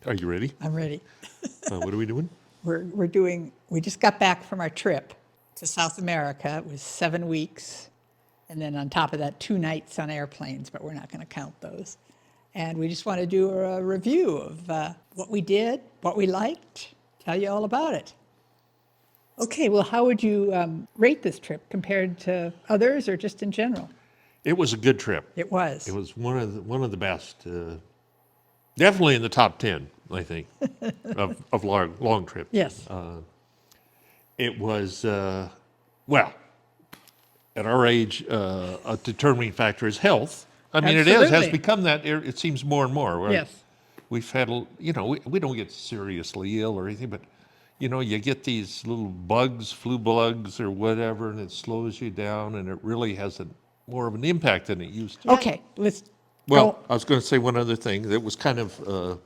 Are you ready? I'm ready. What are we doing? We just got back from our trip to South America. It was 7 weeks. And then on top of that, 2 nights on airplanes, but we're not going to count those. And we just want to do a review of what we did, what we liked, tell you all about it. Okay, well, how would you rate this trip compared to others or just in general? It was a good trip. It was. It was one of the best. Definitely in the top 10, I think, of long trips. Yes. It was, well, at our age, a determining factor is health. I mean, it has Absolutely. become that, it seems more and more. Right? Yes. We've had, we don't get seriously ill or anything, but, you get these little bugs, flu bugs or whatever, and it slows you down, and it really has more of an impact than it used to. Okay, let's Well, go. I was going to say one other thing that was kind of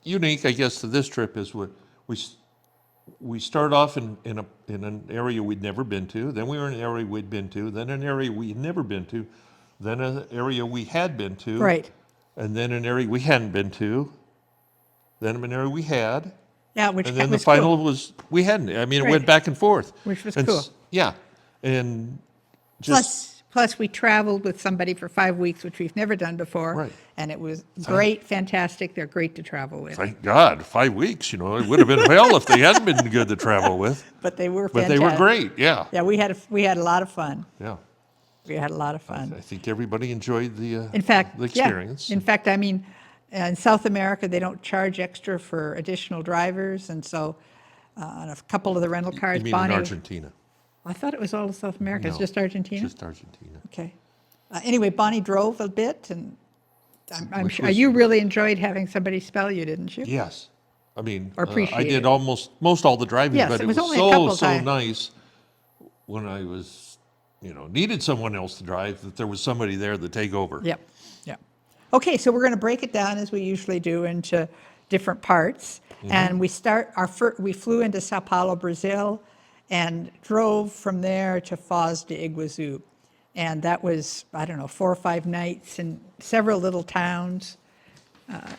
unique, I guess, to this trip is we start off in an area we'd never been to, then we were in an area we'd been to, then an area we'd never been to, then an area we had been to, Right. and then an area we hadn't been to, then an area we had, Yeah, which and then the was final cool. was we hadn't. I mean, it Right. went back and forth. Which was And cool. Yeah, and just Plus, we traveled with somebody for 5 weeks, which we've never done before. Right. And it was great, fantastic. They're great to travel with. thank God, 5 weeks. It would have been hell if they hadn't been good to travel with. But they were But fantastic. they were great. Yeah, Yeah, we had a lot of fun. yeah. We had a lot of fun. I think everybody enjoyed the In fact, the experience. Yeah. In fact, I mean, in South America, they don't charge extra for additional drivers, and so on a couple of the rental cars, You mean Bonnie. in Argentina? I thought it was all of South America. It's No, just Argentina. Just Argentina. Okay. Anyway, Bonnie drove a bit, and I'm Which sure was- you really enjoyed having somebody spell you, didn't you? Yes. I mean, Or I appreciate did it. most all the driving, Yes, but it it was was only a couple so times. nice when I was, needed someone else to drive, that there was somebody there to take over. Yep, yep. Okay, so we're going to break it down as we usually do into different parts. And we we flew into Sao Paulo, Brazil, and drove from there to Foz de Iguazu. And that was, 4 or 5 nights in several little towns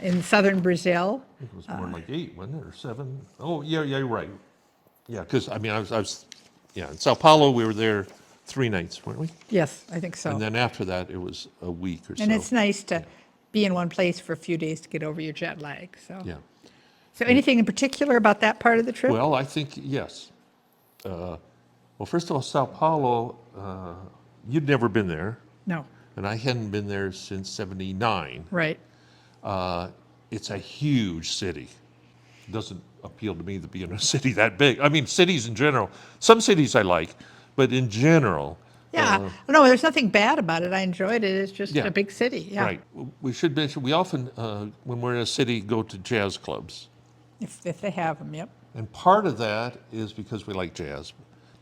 in southern Brazil. It was more like 8, wasn't it, or 7? Oh, yeah, you're right. Yeah, because, I mean, I was, in Sao Paulo, we were there 3 nights, weren't we? Yes, I think so. And then after that, it was a week or so. And it's nice to be in one place for a few days to get over your jet lag. So, Yeah. so anything in particular about that part of the trip? Well, I think, yes. Well, first of all, Sao Paulo, you'd never been there, No, and I hadn't been there since '79. right. It's a huge city. It doesn't appeal to me to be in a city that big. I mean, cities in general. Some cities I like, but in general. Yeah, no, there's nothing bad about it. I enjoyed it. It's just Yeah. a big city. Yeah, Right. We should mention, we often, when we're in a city, go to jazz clubs. if they have them. Yep. And part of that is because we like jazz.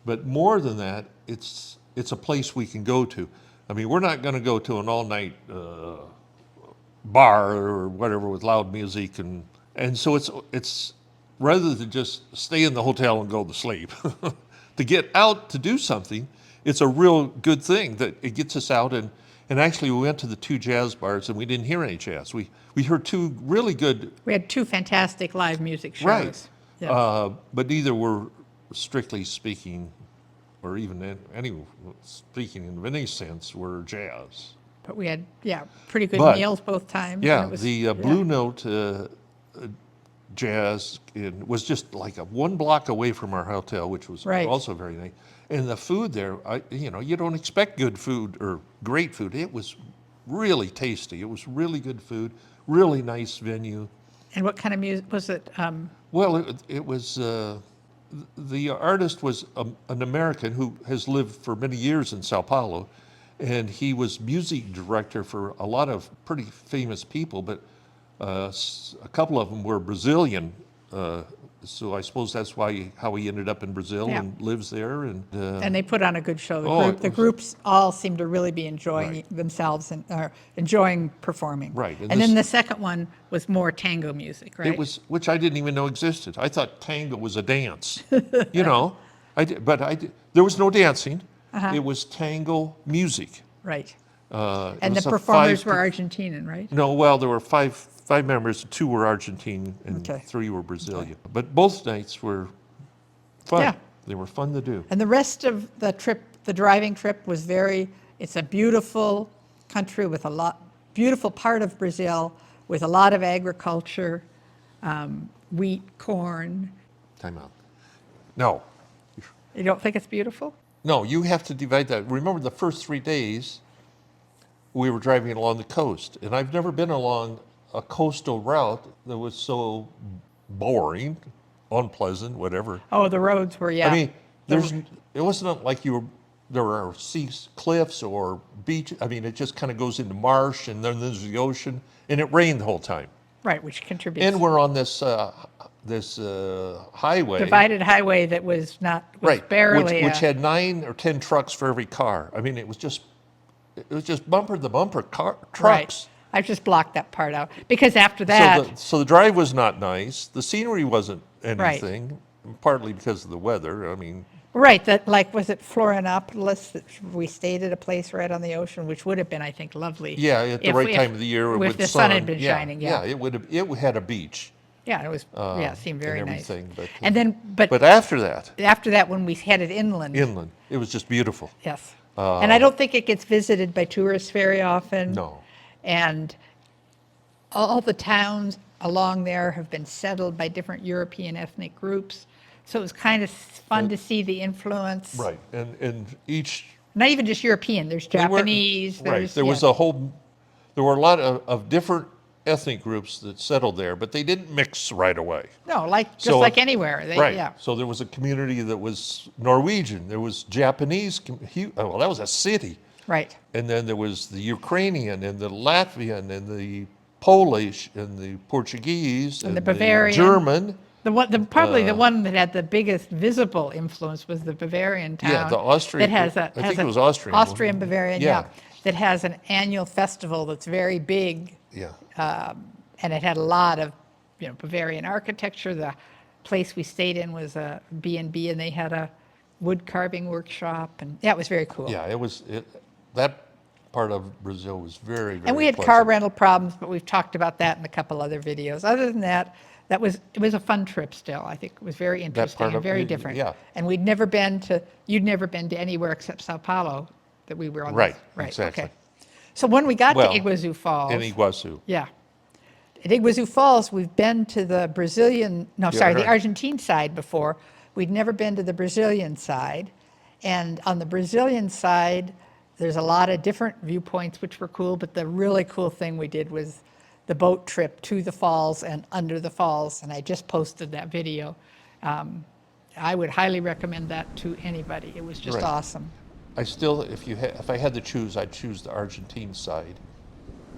But more than that, it's a place we can go to. I mean, we're not going to go to an all-night bar or whatever with loud music, and so it's rather than just stay in the hotel and go to sleep. To get out to do something, it's a real good thing that it gets us out. And actually, we went to the 2 jazz bars and we didn't hear any jazz. We heard 2 really good. We had 2 fantastic live music shows. Right. Yes. But neither were strictly speaking, or even speaking in any sense, were jazz. But we had pretty good But- meals both times. Yeah, and it was- the Blue Note jazz was just like 1 block away from our hotel, which was Right. also very nice. And the food there, you don't expect good food or great food. It was really tasty. It was really good food, really nice venue. And what kind of music was it? Well, it was, the artist was an American who has lived for many years in Sao Paulo, and he was music director for a lot of pretty famous people, but a couple of them were Brazilian, so I suppose that's how he ended up in Brazil Yeah. and lives there. And they put on a good show. The it was- groups all seemed to really be enjoying Right. themselves and enjoying performing. Right, And, and then this- the second one was more tango music, right? It was, which I didn't even know existed. I thought tango was a dance, there was no dancing. Uh-huh. It was tango music. Right. It And the was a performers five- were Argentinian, right? No, well, there were five members. Two were Argentine and Okay. three were Brazilian. But both nights were fun. Yeah. They were fun to do. And the rest of the trip, the driving trip was it's a beautiful country with beautiful part of Brazil with a lot of agriculture, wheat, corn. Time out. No, You don't think it's beautiful? no, you have to divide that. Remember the first 3 days we were driving along the coast, and I've never been along a coastal route that was so boring, unpleasant, whatever. Oh, the roads were, yeah. I mean, it wasn't like there were cliffs or beach. I mean, it just kind of goes into marsh, and then there's the ocean, and it rained the whole time. Right, which contributes. And we're on this highway, Divided highway that was right? barely. Which had 9 or 10 trucks for every car. I mean, it was just bumper to bumper trucks. Right. I just blocked that part out because after that. So the drive was not nice. The scenery wasn't anything, partly because of the weather. I mean. Right, was it Florianopolis that we stayed at a place right on the ocean, which would have been, I think, lovely. Yeah, at the right time of the year if with the sun had been shining. Yeah, it had a beach. Yeah, it was. It seemed very and nice. everything, And then, but after that, when we headed inland, it was just beautiful. Yes, and I don't think it gets visited by tourists very often. No. And all the towns along there have been settled by different European ethnic groups. So it was kind of fun to see the influence. Right, and each. Not even just European. There's Japanese. Right. There were a lot of different ethnic groups that settled there, but they didn't mix right away. No, like anywhere. Right. Yeah. So there was a community that was Norwegian. There was Japanese. Well, that was a city. Right. And then there was the Ukrainian and the Latvian and the Polish and the Portuguese and the Bavarian. German. Probably the one that had the biggest visible influence was the Bavarian town. Yeah, the Austrian. That has I think it was Austrian. Austrian Bavarian, yeah. That has an annual festival that's very big. Yeah. And it had a lot of, Bavarian architecture. The place we stayed in was a B&B, and they had a wood carving workshop, and it was very cool. Yeah, that part of Brazil was very, very And we had pleasant. car rental problems, but we've talked about that in a couple other videos. Other than that, it was a fun trip still. I think it was very interesting and very different. Yeah. And you'd never been to anywhere except Sao Paulo that we were on. Right, Right, exactly. okay. So when we got to Iguazu Falls. In Iguazu. Yeah. At Iguazu Falls, we've been to the the Argentine side before. We'd never been to the Brazilian side. And on the Brazilian side, there's a lot of different viewpoints, which were cool, but the really cool thing we did was the boat trip to the falls and under the falls, and I just posted that video. I would highly recommend that to anybody. It was just awesome. I still, if I had to choose, I'd choose the Argentine side.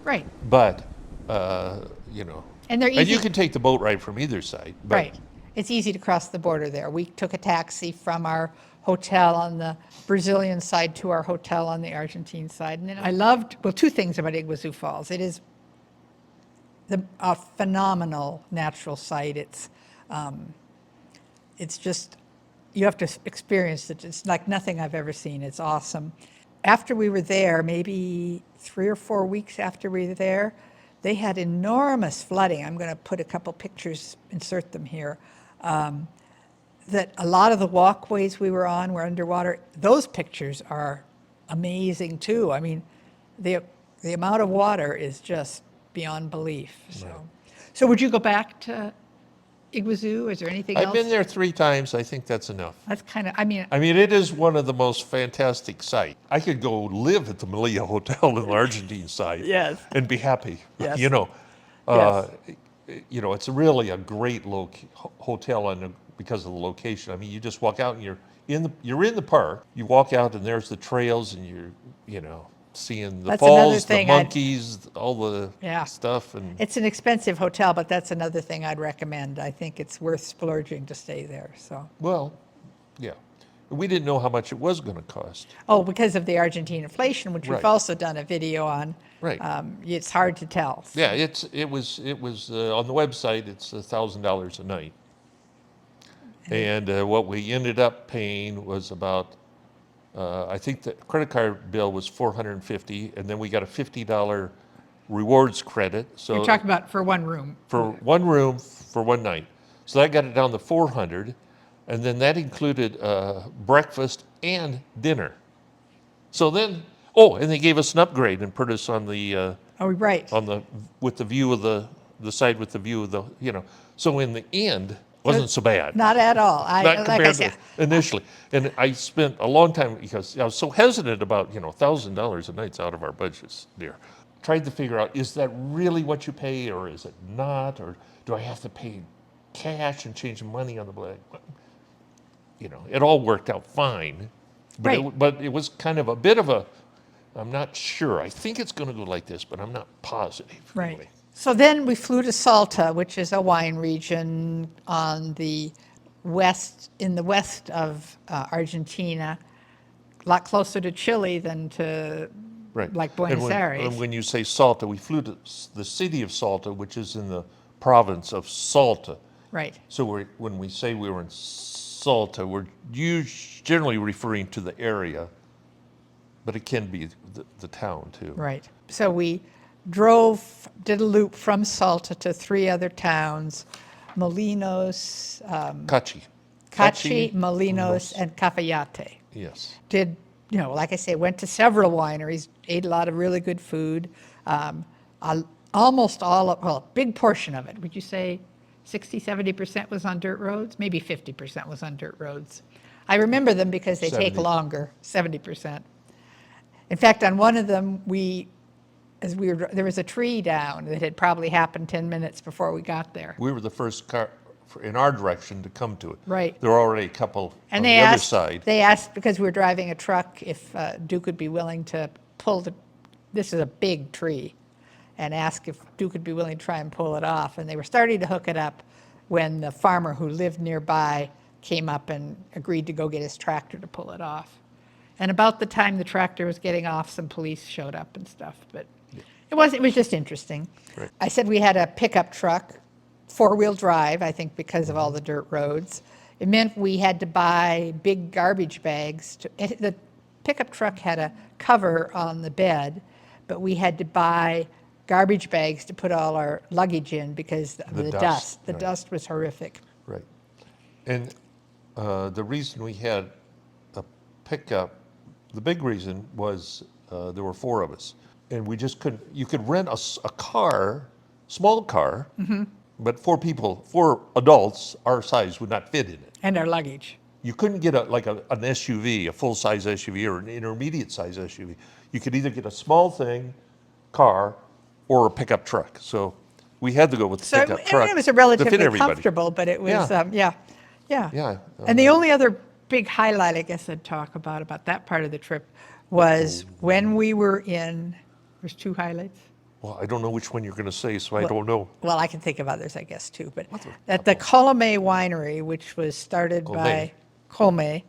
Right. But, And they're easy. and you can take the boat ride from either side. But Right. It's easy to cross the border there. We took a taxi from our hotel on the Brazilian side to our hotel on the Argentine side. And then I loved, two things about Iguazu Falls. It is a phenomenal natural site. It's just, you have to experience it. It's like nothing I've ever seen. It's awesome. After we were there, maybe 3 or 4 weeks after we were there, they had enormous flooding. I'm going to put a couple pictures, insert them here. That a lot of the walkways we were on were underwater. Those pictures are amazing too. I mean, the amount of water is just beyond belief. So would you go back to Iguazu? Is there anything else? I've been there 3 times. I think that's enough. That's kind of, I mean, it is one of the most fantastic sites. I could go live at the Malia Hotel in the Argentine side. Yes. And be happy. Yes. Yes. It's really a great hotel because of the location. I mean, you just walk out and you're in the park. You walk out and there's the trails and you're seeing the That's another falls, the thing monkeys, all the stuff. And it's an expensive hotel, but that's another thing I'd recommend. I think it's worth splurging to stay there. So. Well, yeah. We didn't know how much it was going to cost. Oh, because of the Argentine inflation, which we've also done a video on. Right. It's hard to tell. Yeah, it was on the website. It's $1,000 a night, and what we ended up paying was about I think the credit card bill was $450, and then we got a $50 rewards credit. So You're talking about for one room. for one room for one night. So that got it down to 400, and then that included breakfast and dinner. So then, and they gave us an upgrade and put us on the Oh, right. with the view of the side with the view of the So in the end, wasn't so bad. Not at all. Not Like I compared said, to initially. And I spent a long time because I was so hesitant about $1,000 a night's out of our budgets there. Tried to figure out, is that really what you pay, or is it not, or do I have to pay cash and change money on the black? It all worked out fine, but Right. but it was kind of a bit of a. I'm not sure. I think it's going to go like this, but I'm not positive. Right. Anyway. So then we flew to Salta, which is a wine region on the west, in the west of Argentina, a lot closer to Chile than to Right. like Buenos Aires. And when you say Salta, we flew to the city of Salta, which is in the province of Salta. Right. So when we say we were in Salta, we're generally referring to the area, but it can be the town too. Right. So we did a loop from Salta to three other towns, Molinos, Cachi, Molinos, and Cafayate. Yes. Did, like I say, went to several wineries, ate a lot of really good food. Almost a big portion of it, would you say 60, 70% was on dirt roads? Maybe 50% was on dirt roads. I remember them because they take 70. longer, 70%. In fact, on one of them, there was a tree down that had probably happened 10 minutes before we got there. We were the first car in our direction to come to it. Right. There were already a couple And on they the other asked, side. they asked, because we were driving a truck, if Duke would be willing to pull this is a big tree, and asked if Duke would be willing to try and pull it off. And they were starting to hook it up when the farmer who lived nearby came up and agreed to go get his tractor to pull it off. And about the time the tractor was getting off, some police showed up and stuff. But it was just interesting. Right. I said we had a pickup truck, four-wheel drive, I think because of all the dirt roads. It meant we had to buy big garbage bags. The pickup truck had a cover on the bed, but we had to buy garbage bags to put all our luggage in because of the dust. The right. dust was horrific. Right. And the reason we had a pickup, the big reason was there were four of us. And we just couldn't, you could rent a car, small car, but four adults our size would not fit in it. And our luggage. You couldn't get an SUV, a full-size SUV or an intermediate-size SUV. You could either get a small car or a pickup truck. So we had to go with the So pickup truck it was a to fit relatively everybody. comfortable, but it was, Yeah. yeah. And the only other big highlight, I guess I'd talk about that part of the trip was when we were there's two highlights. Well, I don't know which one you're going to say, so I don't know. Well, I can think of others, I guess, too. But at the Colomé winery, which was started by Colomé,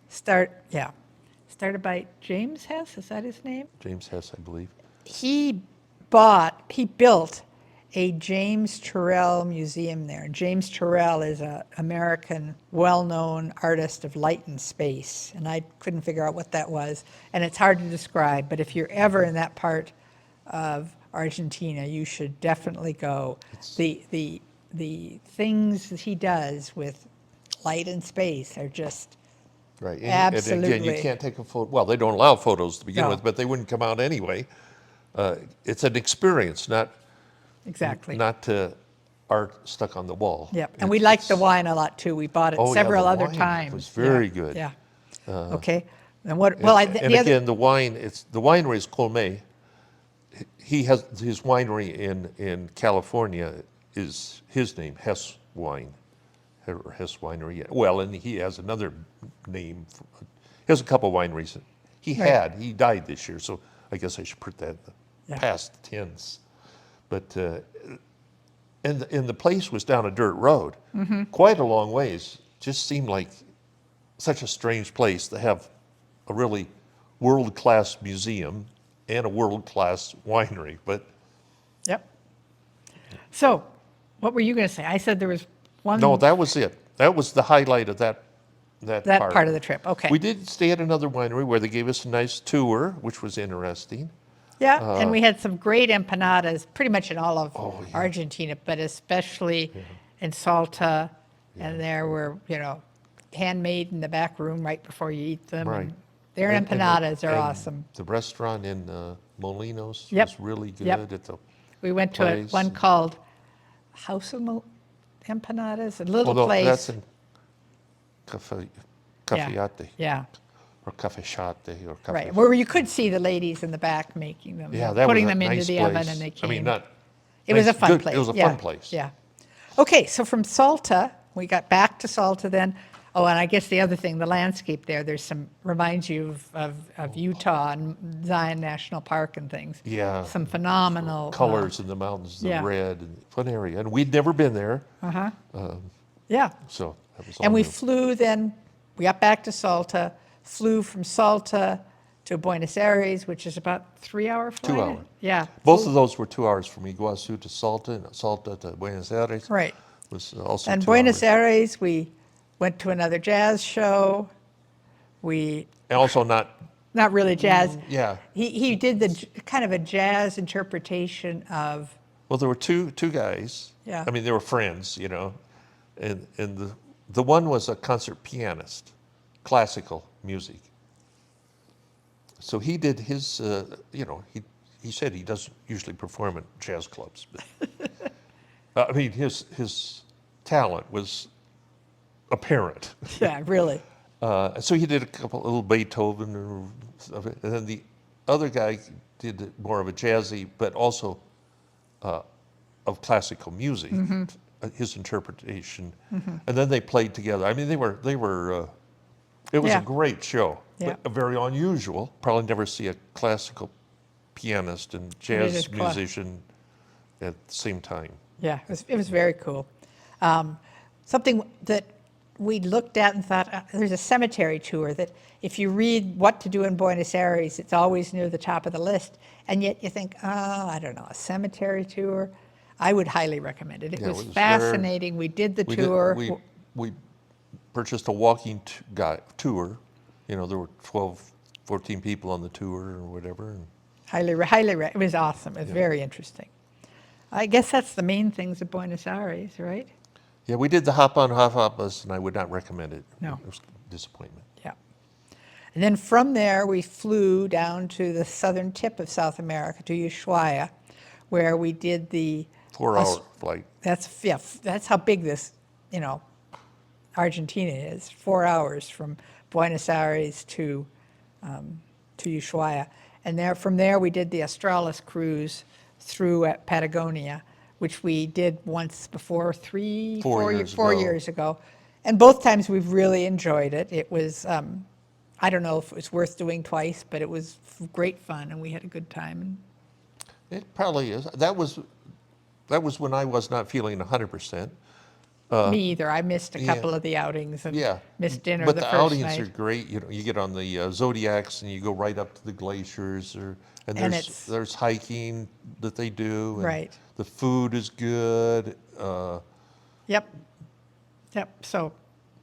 started by James Hess, is that his name? James Hess, I believe. He built a James Turrell museum there. James Turrell is an American well-known artist of light and space, and I couldn't figure out what that was, and it's hard to describe, but if you're ever in that part of Argentina, you should definitely go. The things that he does with light and space are just right. And absolutely. again, you can't take a photo. Well, they don't allow photos to begin No. with, but they wouldn't come out anyway. It's an experience, not Exactly. art stuck on the wall. Yep, and we liked the wine a lot too. We bought it several other times. It was very Yeah, good. Yeah. Okay. And what? And, Well, and again, the winery is Colomé. He has his winery in California is his name, Hess Wine, or Hess Winery. Yeah. Well, and he has another name. He has a couple wineries. He died this year, so I guess I should put that in the past tense. But and the place was down a dirt road, quite a long ways. Just seemed like such a strange place to have a really world-class museum and a world-class winery. But Yep. So, what were you going to say? I said there was one. no, that was it. That was the highlight of that that part of the trip. Okay. We did stay at another winery where they gave us a nice tour, which was interesting. Yeah, and we had some great empanadas pretty much in all of Oh, yeah. Argentina, but especially in Salta. And there were, handmade in the back room right before you eat them. Right. And their And- and- empanadas are and awesome. The restaurant in Molinos Yep. was really good. Yep. At the We went to place. one called House of Empanadas, a little although place. that's in Cafeate Yeah, or Cafechate or Cafe. right. Where you could see the ladies in the back making them, Yeah, that putting was a them into nice the place. oven, and they came. I mean, not. It was a nice, fun good- place. It was a yeah. fun place. Yeah. Okay, so from Salta, we got back to Salta then. Oh, and I guess the other thing, the landscape there's some, reminds you of Utah and Zion National Park and things. Yeah. Some phenomenal Colors in the mountains, the yeah. red, and fun area. And we'd never been there, Yeah. so that was all And we new. flew then, we got back to Salta, flew from Salta to Buenos Aires, which is about 3-hour flight. 2 hour. Yeah. Both of those were 2 hours from Iguazu to Salta, and Salta to Buenos Aires. Right. Was also And 2 Buenos hours. Aires, we went to another jazz show. We, And also not, not really jazz. yeah. He did kind of a jazz interpretation of, Well, there were two guys. Yeah. I mean, they were friends, and the one was a concert pianist, classical music. So he did his, he said he doesn't usually perform at jazz clubs, but I mean, his talent was apparent. yeah, really. So he did a couple little Beethoven or stuff, and then the other guy did more of a jazzy, but also of classical music, his interpretation, and then they played together. I mean, they were. It was Yeah. a great show, Yeah. but very unusual. Probably never see a classical pianist and is jazz cool. musician at the same time. Yeah, it was very cool. Something that we looked at and thought, there's a cemetery tour that if you read what to do in Buenos Aires, it's always near the top of the list. And yet you think, I don't know, a cemetery tour? I would highly recommend it. It Yeah, was it was fascinating. We did the tour. We purchased a walking tour. There were 12, 14 people on the tour or whatever. And It was awesome. It was very interesting. I guess that's the main things of Buenos Aires, right? yeah, we did the hop-on, hop-off bus, and I would not recommend it. No. It was a disappointment. Yeah. And then from there, we flew down to the southern tip of South America, to Ushuaia, where we did the 4-hour flight. That's how big this, Argentina is. 4 hours from Buenos Aires to Ushuaia, and from there we did the Australis cruise through at Patagonia, which we did once before, 4 years ago, and both times we've really enjoyed it. It was, I don't know if it was worth doing twice, but it was great fun, and we had a good time. It probably is. That was when I was not feeling 100%. Me either. I missed a yeah. couple of the outings and Yeah. missed dinner But the the first outings night. are great. You get on the Zodiacs and you go right up to the glaciers, and And there's hiking that they do. And Right. The food is good. Yep. So,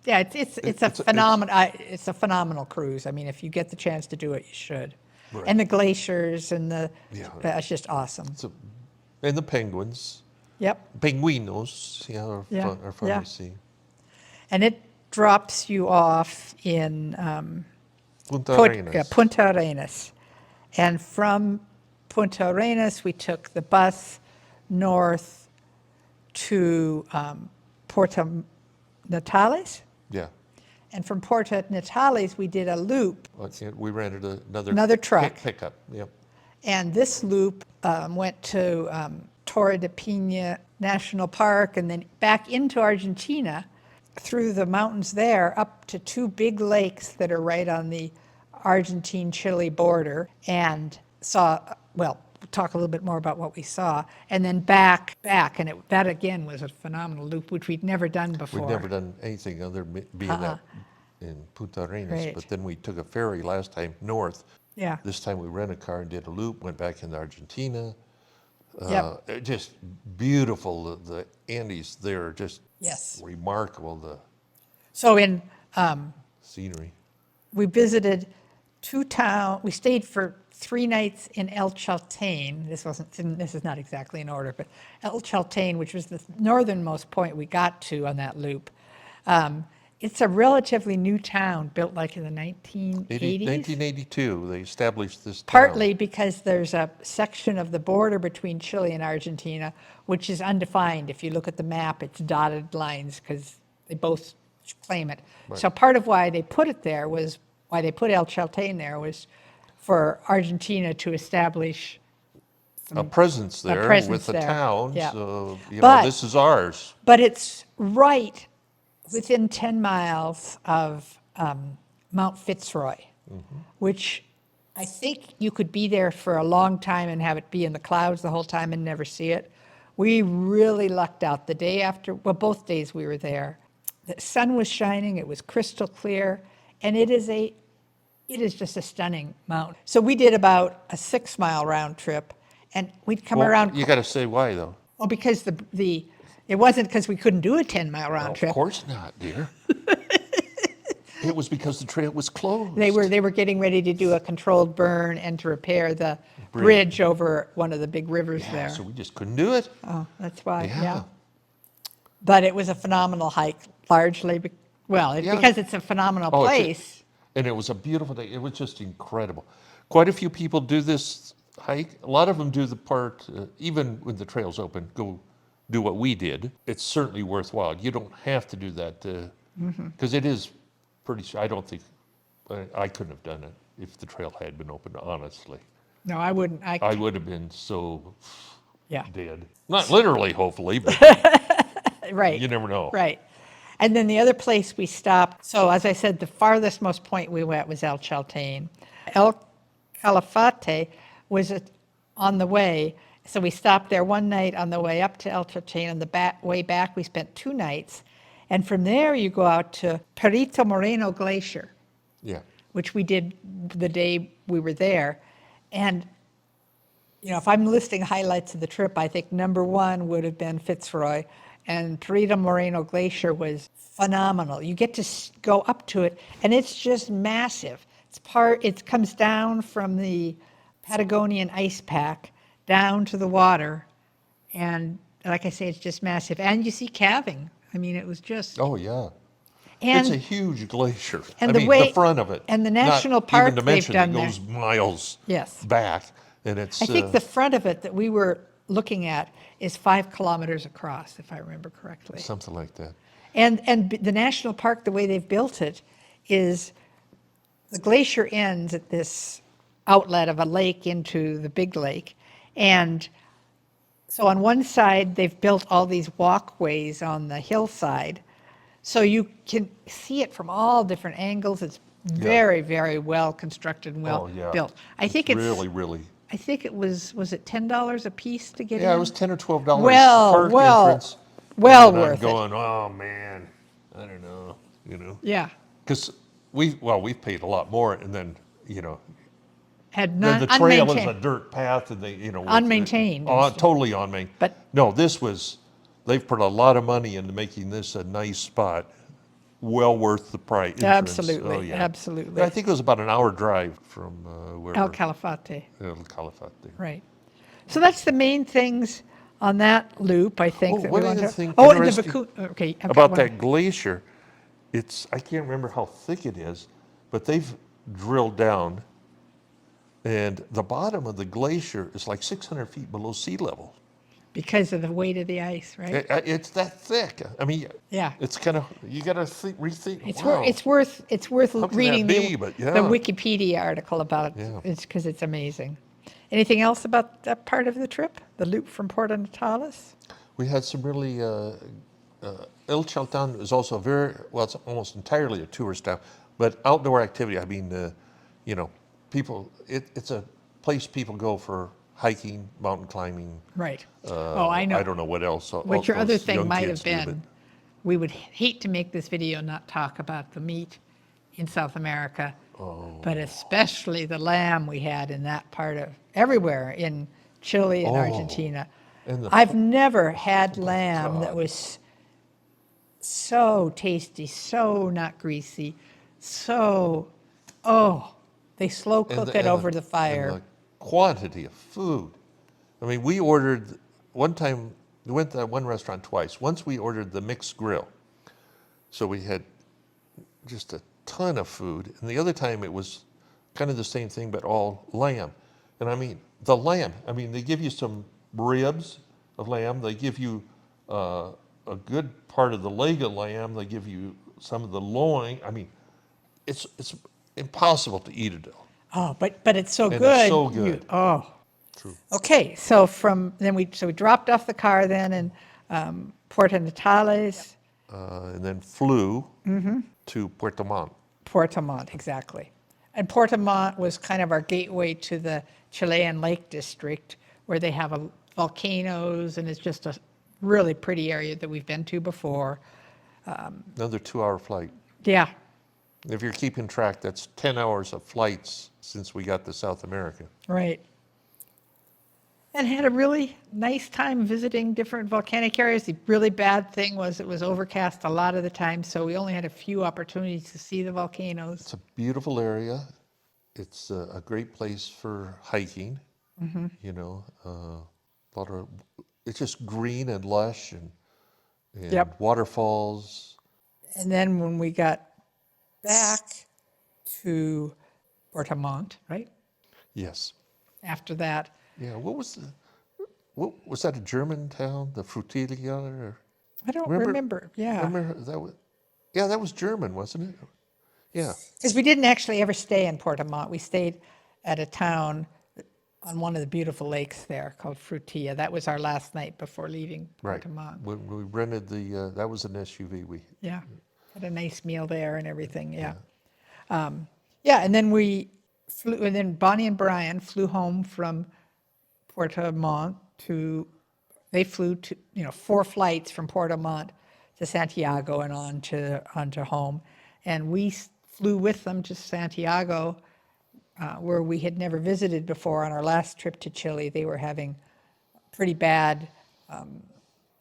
yeah, it's a phenomenal cruise. I mean, if you get the chance to do it, you should. Right. And the glaciers and Yeah. it's just awesome. And the penguins, Yep. penguinos, are fun yeah. to see. And it drops you off in Punta Arenas. Punta Arenas. And from Punta Arenas, we took the bus north to Puerto Natales. Yeah. And from Puerto Natales, we did a loop. We rented Another truck. pickup. Yep. And this loop went to Torres de Paine National Park and then back into Argentina through the mountains there up to 2 big lakes that are right on the Argentine-Chile border, and we'll talk a little bit more about what we saw, and then back, and that again was a phenomenal loop, which we'd never done before. We'd never done anything other than being that in Punta Arenas, Right. but then we took a ferry last time north. Yeah. This time we rented a car and did a loop, went back into Argentina. Yep. Just beautiful. The Andes there are just Yes. remarkable. So in scenery. We visited we stayed for 3 nights in El Chalten. This is not exactly in order, but El Chalten, which was the northernmost point we got to on that loop. It's a relatively new town, built like in the 1980s. 1982, they established this town. Partly because there's a section of the border between Chile and Argentina, which is undefined. If you look at the map, it's dotted lines because they both claim it. Right. So part of why they put it there was, why they put El Chalten there was for Argentina to establish A presence there presence with the there. town, Yeah. so, But- this is ours. But it's right within 10 miles of Mount Fitzroy, which I think you could be there for a long time and have it be in the clouds the whole time and never see it. We really lucked out the day after, well, both days we were there. The sun was shining, it was crystal clear, and it is just a stunning mountain. So we did about a 6-mile round trip, and we'd come Well, around. you got to say why, though. Well, because it wasn't because we couldn't do a 10-mile round trip. Of course not, dear. It was because the trail was closed. They were getting ready to do a controlled burn and to repair the bridge over one of the big rivers Yeah, there. so we just couldn't do it. Oh, that's why, Yeah. yeah. But it was a phenomenal hike, largely, Yeah. because it's a phenomenal Oh, place. And it was a beautiful day. It was just incredible. Quite a few people do this hike. A lot of them do the part, even when the trail's open, go do what we did. It's certainly worthwhile. You don't have to do that because it is pretty. I don't think I couldn't have done it if the trail had been open. Honestly, No, I wouldn't. I would have been so Yeah, dead. Not literally, hopefully, but right. you never know. Right. And then the other place we stopped, so as I said, the farthest most point we went was El Chalten. El Calafate was on the way, so we stopped there one night on the way up to El Chalten. On the way back, we spent 2 nights. And from there, you go out to Perito Moreno Glacier, Yeah. which we did the day we were there. And, if I'm listing highlights of the trip, I think number 1 would have been Fitzroy. And Perito Moreno Glacier was phenomenal. You get to go up to it, and it's just massive. It comes down from the Patagonian ice pack down to the water, and like I say, it's just massive. And you see calving. I mean, it was just. Oh yeah. And It's a huge glacier. and I the mean, way- the front of it. and the Not national park even to they've mention done it there. goes miles Yes. back, and it's. I think the front of it that we were looking at is 5 kilometers across, if I remember correctly. Something like that. And the national park, the way they've built it, is the glacier ends at this outlet of a lake into the big lake. And so on one side, they've built all these walkways on the hillside. So you can see it from all different angles. It's very, very well constructed and well built. I think it's really, really. I think it was it $10 a piece to get in? Yeah, it was $10 or $12 Well, park well, entrance. well And I'm worth it. going, oh man, I don't know, Yeah. because we've paid a lot more, and then Had then none, the trail is a unmaintained. dirt path, and they with Unmaintained and stuff. totally unmaintained. But- no, they've put a lot of money into making this a nice spot, well worth the price. Absolutely, Oh, yeah. absolutely. I think it was about an hour drive from where El Calafate, El Calafate. right. So that's the main things on that loop, I think. Oh, that one we want other to. thing Oh, and the interesting okay. I've got About one. that glacier, I can't remember how thick it is, but they've drilled down, and the bottom of the glacier is like 600 feet below sea level. Because of the weight of the ice, right? It's that thick. I mean, Yeah. it's kind of, you got to rethink. It's wow. worth How can reading that be? But yeah. the Wikipedia article about it. Yeah. It's because it's amazing. Anything else about that part of the trip? The loop from Puerto Natales? We had some really, El Chalten is also it's almost entirely a tourist town, but outdoor activity. I mean, people, it's a place people go for hiking, mountain climbing. Right. I know. I don't know what else. What your those other thing young might kids have do, been, we would hate to make this video not talk about the meat in South America, but especially the lamb we had in that part of, everywhere in Chile and Argentina. And the I've never had lamb that was so tasty, so not greasy, So, oh, they slow cook it over the And fire. the quantity of food. I mean, we ordered, one time, we went to that one restaurant twice. Once we ordered the mixed grill. So we had just a ton of food. And the other time it was kind of the same thing, but all lamb. And I mean, the lamb, I mean, they give you some ribs of lamb. They give you a good part of the leg of lamb. They give you some of the loin. I mean, it's impossible to eat it all. Oh, but it's so And good. it's so good. Oh, True. okay. So from then we dropped off the car then in Puerto Natales, And then flew to Puerto Montt. Puerto Montt, exactly. And Puerto Montt was kind of our gateway to the Chilean Lake District, where they have volcanoes, and it's just a really pretty area that we've been to before. Another 2-hour flight. Yeah, If you're keeping track, that's 10 hours of flights since we got to South America. right. And had a really nice time visiting different volcanic areas. The really bad thing was it was overcast a lot of the time, so we only had a few opportunities to see the volcanoes. It's a beautiful area. It's a great place for hiking. You know, a lot of, it's just green and lush and Yep. waterfalls. And then when we got back to Puerto Montt, right? Yes. After that, Yeah. What was that, a German town, the Frutilia? Or, I don't remember. Yeah. Remember that was, yeah, that was German, wasn't it? Yeah. Because we didn't actually ever stay in Puerto Montt. We stayed at a town on one of the beautiful lakes there called Frutilla. That was our last night before leaving Right. Puerto Montt. When we rented that was an SUV. We Yeah. Had a nice meal there and everything. Yeah. Yeah. And then we flew, and then Bonnie and Brian flew home from Puerto Montt they flew to, 4 flights from Puerto Montt to Santiago and on to home. And we flew with them to Santiago, where we had never visited before on our last trip to Chile. They were having pretty bad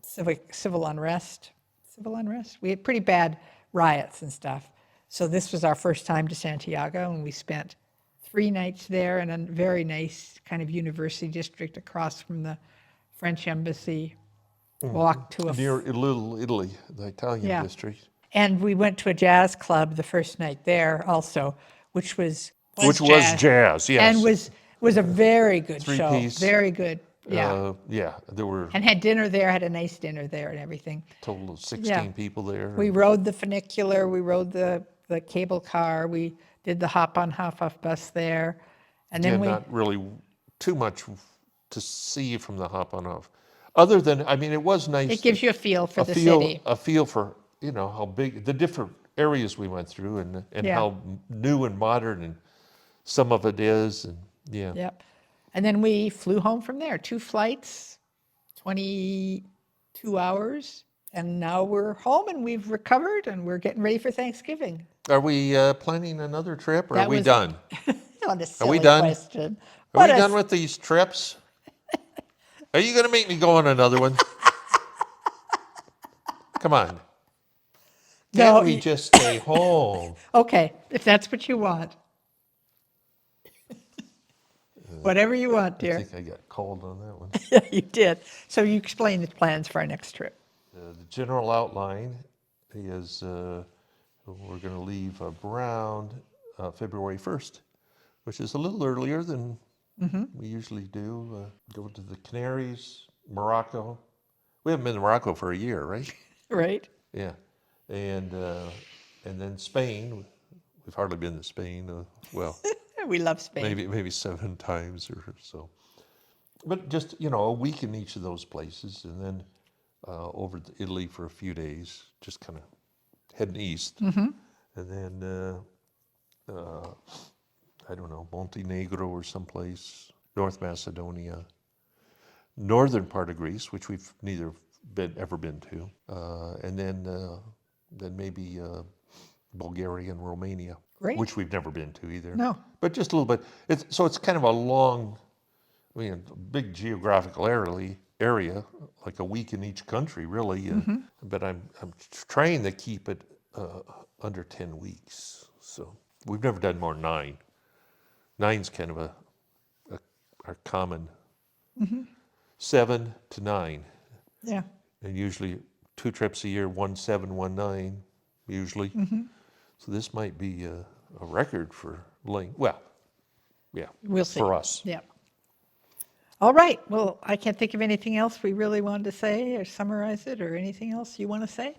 civil unrest. Civil unrest? We had pretty bad riots and stuff. So this was our first time to Santiago, and we spent 3 nights there in a very nice kind of university district across from the French embassy. Walked to near Little Italy, the Italian Yeah. district, and we went to a jazz club the first night there also, which was which was jazz. Yes. and was a very good show. 3-piece. Very good. Yeah. Yeah. There were And had dinner there, had a nice dinner there and everything. a total of 16 Yeah. people there. We rode the funicular, we rode the cable car, we did the hop on hop off bus there. And then Not really too much to see from the hop on off. Other than, I mean, it was nice. it gives you a feel for the city. A feel for, how big, the different areas we went through and Yeah. how new and modern and some of it is. And yeah. Yep. And then we flew home from there, 2 flights, 22 hours. And now we're home and we've recovered and we're getting ready for Thanksgiving. Are we planning another trip or That are we was- done? What a silly done? question. Are What we a done with these trips? Are you going to make me go on another one? Come on. No, Can't we just stay home? Okay, if that's what you want. Whatever you want, I dear. think I got cold on that one. Yeah, you did. So you explain the plans for our next trip. The general outline is we're going to leave around February 1st, which is a little earlier than we usually do. Go to the Canaries, Morocco. We haven't been to Morocco for a year, right? Right? Yeah. And then Spain. We've hardly been to Spain. Well, We love Spain. maybe 7 times or so. But just, a week in each of those places, and then over to Italy for a few days, just kind of heading east. And then, I don't know, Montenegro or someplace, North Macedonia, northern part of Greece, which we've neither ever been to, and then maybe Bulgaria and Romania, Great. which we've never been to either. No. But just a little bit. So it's kind of a long, big geographical area, like a week in each country, really. But I'm trying to keep it under 10 weeks. So we've never done more than 9. 9's kind of our common. 7 to 9. Yeah. And usually 2 trips a year, 1 7, 1 9, usually. So this might be a record for length. Well, yeah, We'll see. for us. Yeah. All right. Well, I can't think of anything else we really wanted to say or summarize it or anything else you want to say.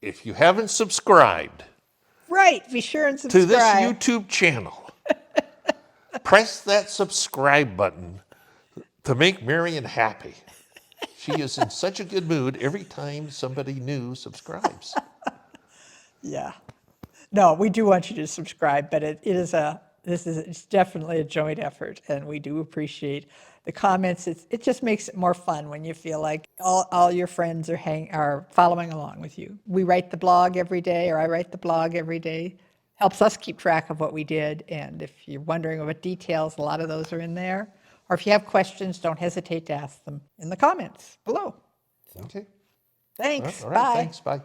If you haven't subscribed Right. Be sure and to subscribe. this YouTube channel, press that subscribe button to make Marion happy. She is in such a good mood every time somebody new subscribes. Yeah. No, we do want you to subscribe, but it's definitely a joint effort, and we do appreciate the comments. It just makes it more fun when you feel like all your friends are following along with you. We write the blog every day, or I write the blog every day. Helps us keep track of what we did, and if you're wondering about details, a lot of those are in there. Or if you have questions, don't hesitate to ask them in the comments below. Okay. Thanks. All right. Bye. Thanks. Bye.